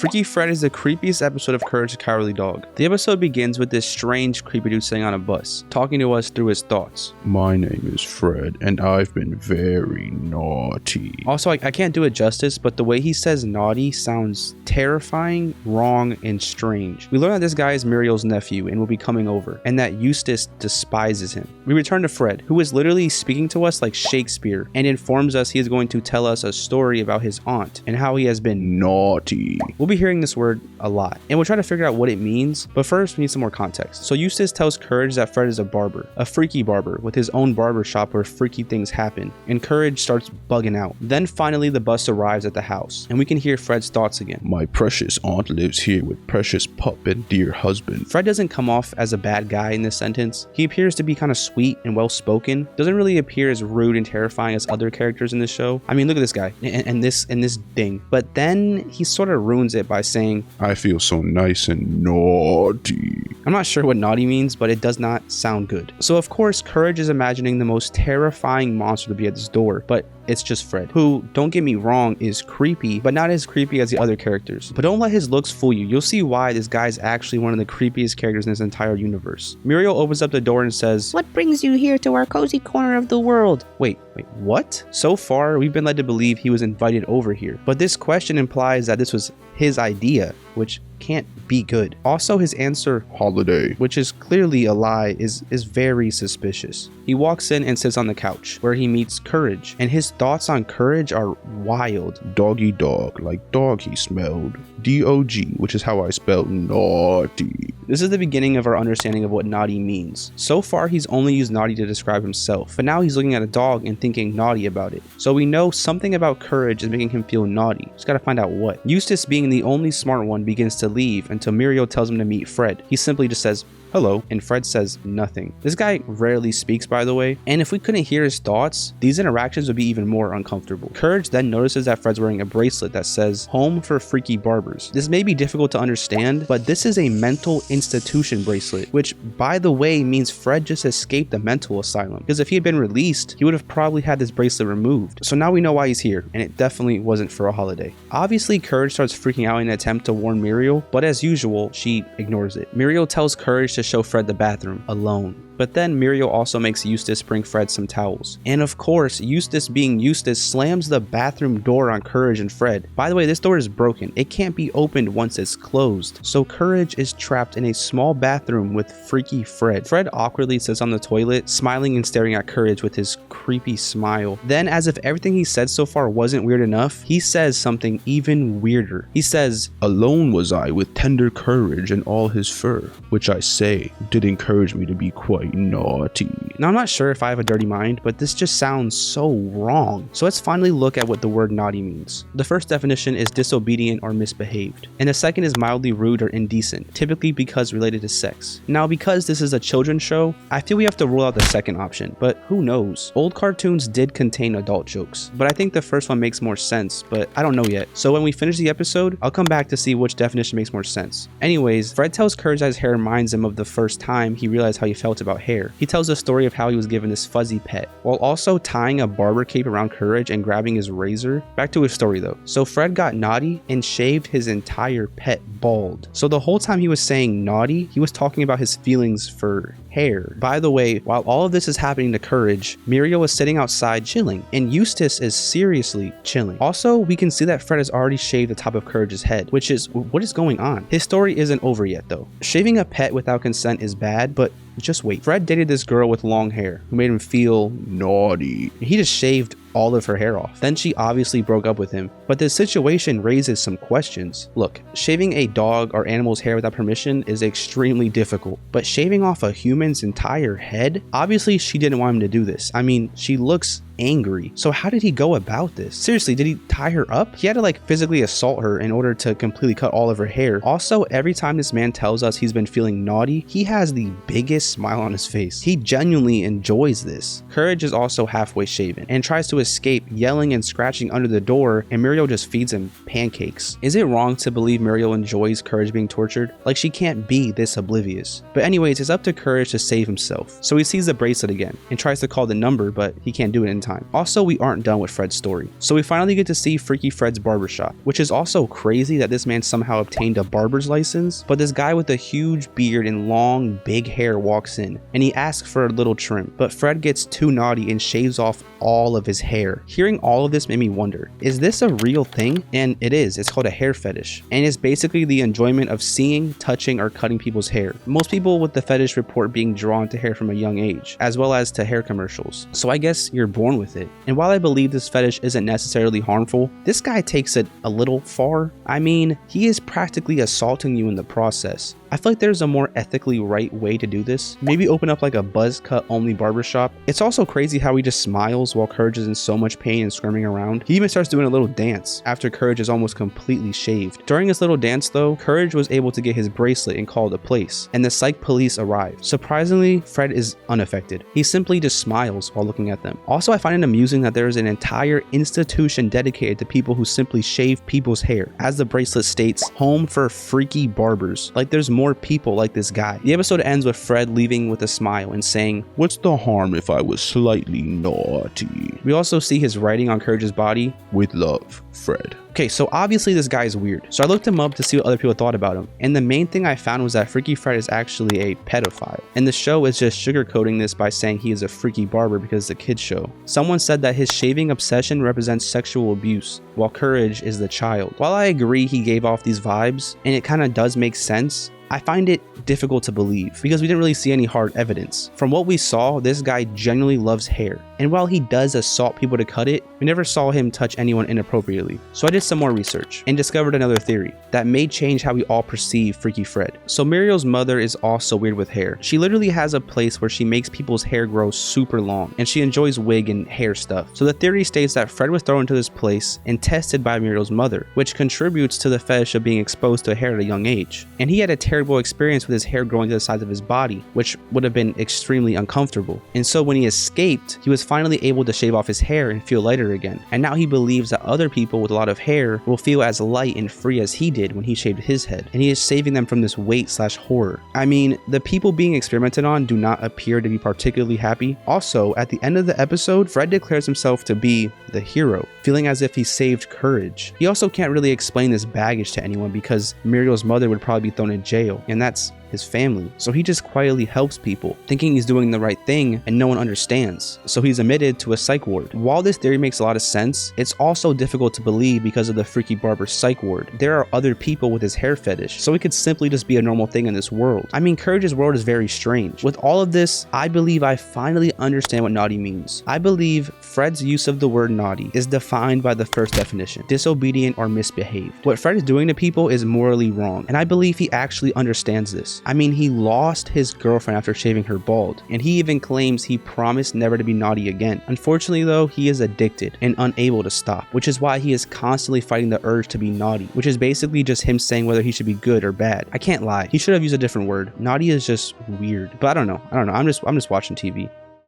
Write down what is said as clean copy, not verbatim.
Freaky Fred is the creepiest episode of Courage the Cowardly Dog. The episode begins with this strange creepy dude sitting on a bus, talking to us through his thoughts. My name is Fred, and I've been very naughty. Also, I can't do it justice, but the way he says naughty sounds terrifying, wrong, and strange. We learn that this guy is Muriel's nephew and will be coming over, and that Eustace despises him. We return to Fred, who is literally speaking to us like Shakespeare, and informs us he is going to tell us a story about his aunt and how he has been naughty. We'll be hearing this word a lot, and we'll try to figure out what it means, but first we need some more context. So Eustace tells Courage that Fred is a barber, a freaky barber with his own barber shop where freaky things happen, and Courage starts bugging out. Then finally the bus arrives at the house, and we can hear Fred's thoughts again. My precious aunt lives here with precious pup and dear husband. Fred doesn't come off as a bad guy in this sentence. He appears to be kind of sweet and well spoken, doesn't really appear as rude and terrifying as other characters in this show. I mean, look at this guy and this ding. But then he sort of ruins it by saying, I feel so nice and naughty. I'm not sure what naughty means, but it does not sound good. So of course, Courage is imagining the most terrifying monster to be at this door, but it's just Fred, who, don't get me wrong, is creepy, but not as creepy as the other characters. But don't let his looks fool you. You'll see why this guy's actually one of the creepiest characters in this entire universe. Muriel opens up the door and says, What brings you here to our cozy corner of the world? Wait, what? So far, we've been led to believe he was invited over here, but this question implies that this was his idea, which can't be good. Also, his answer, holiday, which is clearly a lie, is very suspicious. He walks in and sits on the couch, where he meets Courage, and his thoughts on Courage are wild. Doggy dog, like dog he smelled. D-O-G, which is how I spelled naughty. This is the beginning of our understanding of what naughty means. So far, he's only used naughty to describe himself, but now he's looking at a dog and thinking naughty about it. So we know something about Courage is making him feel naughty. Just gotta find out what. Eustace, being the only smart one, begins to leave until Muriel tells him to meet Fred. He simply just says, hello, and Fred says nothing. This guy rarely speaks, by the way, and if we couldn't hear his thoughts, these interactions would be even more uncomfortable. Courage then notices that Fred's wearing a bracelet that says, Home for Freaky Barbers. This may be difficult to understand, but this is a mental institution bracelet, which, by the way, means Fred just escaped the mental asylum, because if he had been released, he would have probably had this bracelet removed. So now we know why he's here, and it definitely wasn't for a holiday. Obviously, Courage starts freaking out in an attempt to warn Muriel, but as usual, she ignores it. Muriel tells Courage to show Fred the bathroom alone. But then Muriel also makes Eustace bring Fred some towels. And of course, Eustace being Eustace slams the bathroom door on Courage and Fred. By the way, this door is broken. It can't be opened once it's closed. So Courage is trapped in a small bathroom with freaky Fred. Fred awkwardly sits on the toilet, smiling and staring at Courage with his creepy smile. Then, as if everything he said so far wasn't weird enough, he says something even weirder. He says, Alone was I with tender Courage and all his fur, which I say did encourage me to be quite naughty. Now, I'm not sure if I have a dirty mind, but this just sounds so wrong. So let's finally look at what the word naughty means. The first definition is disobedient or misbehaved, and the second is mildly rude or indecent, typically because related to sex. Now, because this is a children's show, I feel we have to rule out the second option, but who knows? Old cartoons did contain adult jokes, but I think the first one makes more sense, but I don't know yet. So when we finish the episode, I'll come back to see which definition makes more sense. Anyways, Fred tells Courage that his hair reminds him of the first time he realized how he felt about hair. He tells the story of how he was given this fuzzy pet, while also tying a barber cape around Courage and grabbing his razor. Back to his story though. So Fred got naughty and shaved his entire pet bald. So the whole time he was saying naughty, he was talking about his feelings for hair. By the way, while all of this is happening to Courage, Muriel is sitting outside chilling, and Eustace is seriously chilling. Also, we can see that Fred has already shaved the top of Courage's head, which is, what is going on? His story isn't over yet though. Shaving a pet without consent is bad, but just wait. Fred dated this girl with long hair who made him feel naughty. He just shaved all of her hair off. Then she obviously broke up with him, but the situation raises some questions. Look, shaving a dog or animal's hair without permission is extremely difficult, but shaving off a human's entire head? Obviously she didn't want him to do this. I mean, she looks angry. So how did he go about this? Seriously, did he tie her up? He had to like physically assault her in order to completely cut all of her hair. Also, every time this man tells us he's been feeling naughty, he has the biggest smile on his face. He genuinely enjoys this. Courage is also halfway shaven and tries to escape, yelling and scratching under the door, and Muriel just feeds him pancakes. Is it wrong to believe Muriel enjoys Courage being tortured? Like, she can't be this oblivious. But anyways, it's up to Courage to save himself. So he sees the bracelet again and tries to call the number, but he can't do it in time. Also, we aren't done with Fred's story. So we finally get to see Freaky Fred's barbershop, which is also crazy that this man somehow obtained a barber's license, but this guy with a huge beard and long, big hair walks in, and he asks for a little trim, but Fred gets too naughty and shaves off all of his hair. Hearing all of this made me wonder, is this a real thing? And it is. It's called a hair fetish, and it's basically the enjoyment of seeing, touching, or cutting people's hair. Most people with the fetish report being drawn to hair from a young age, as well as to hair commercials. So I guess you're born with it. And while I believe this fetish isn't necessarily harmful, this guy takes it a little far. I mean, he is practically assaulting you in the process. I feel like there's a more ethically right way to do this. Maybe open up like a buzz cut only barbershop. It's also crazy how he just smiles while Courage is in so much pain and squirming around. He even starts doing a little dance after Courage is almost completely shaved. During his little dance though, Courage was able to get his bracelet and call the police, and the psych police arrived. Surprisingly, Fred is unaffected. He simply just smiles while looking at them. Also, I find it amusing that there is an entire institution dedicated to people who simply shave people's hair. As the bracelet states, home for freaky barbers. Like there's more people like this guy. The episode ends with Fred leaving with a smile and saying, "What's the harm if I was slightly naughty? we also see his writing on Courage's body. With love, Fred." Okay, so obviously this guy is weird. So I looked him up to see what other people thought about him. And the main thing I found was that Freaky Fred is actually a pedophile. And the show is just sugarcoating this by saying he is a freaky barber because it's a kid's show. Someone said that his shaving obsession represents sexual abuse, while Courage is the child. While I agree he gave off these vibes, and it kind of does make sense, I find it difficult to believe because we didn't really see any hard evidence. From what we saw, this guy genuinely loves hair. And while he does assault people to cut it, we never saw him touch anyone inappropriately. So I did some more research and discovered another theory that may change how we all perceive Freaky Fred. So Muriel's mother is also weird with hair. She literally has a place where she makes people's hair grow super long, and she enjoys wig and hair stuff. So the theory states that Fred was thrown into this place and tested by Muriel's mother, which contributes to the fetish of being exposed to hair at a young age. And he had a terrible experience with his hair growing to the sides of his body, which would have been extremely uncomfortable. And so when he escaped, he was finally able to shave off his hair and feel lighter again. And now he believes that other people with a lot of hair will feel as light and free as he did when he shaved his head. And he is saving them from this weight/horror. I mean, the people being experimented on do not appear to be particularly happy. Also, at the end of the episode, Fred declares himself to be the hero, feeling as if he saved Courage. He also can't really explain this baggage to anyone because Muriel's mother would probably be thrown in jail, and that's his family. So he just quietly helps people, thinking he's doing the right thing and no one understands. So he's admitted to a psych ward. While this theory makes a lot of sense, it's also difficult to believe because of the Freaky Barber psych ward. There are other people with his hair fetish, so it could simply just be a normal thing in this world. I mean, Courage's world is very strange. With all of this, I believe I finally understand what naughty means. I believe Fred's use of the word naughty is defined by the first definition: disobedient or misbehaved. What Fred is doing to people is morally wrong, and I believe he actually understands this. I mean, he lost his girlfriend after shaving her bald, and he even claims he promised never to be naughty again. Unfortunately though, he is addicted and unable to stop, which is why he is constantly fighting the urge to be naughty, which is basically just him saying whether he should be good or bad. I can't lie, he should have used a different word. Naughty is just weird, but I don't know, I'm just watching TV.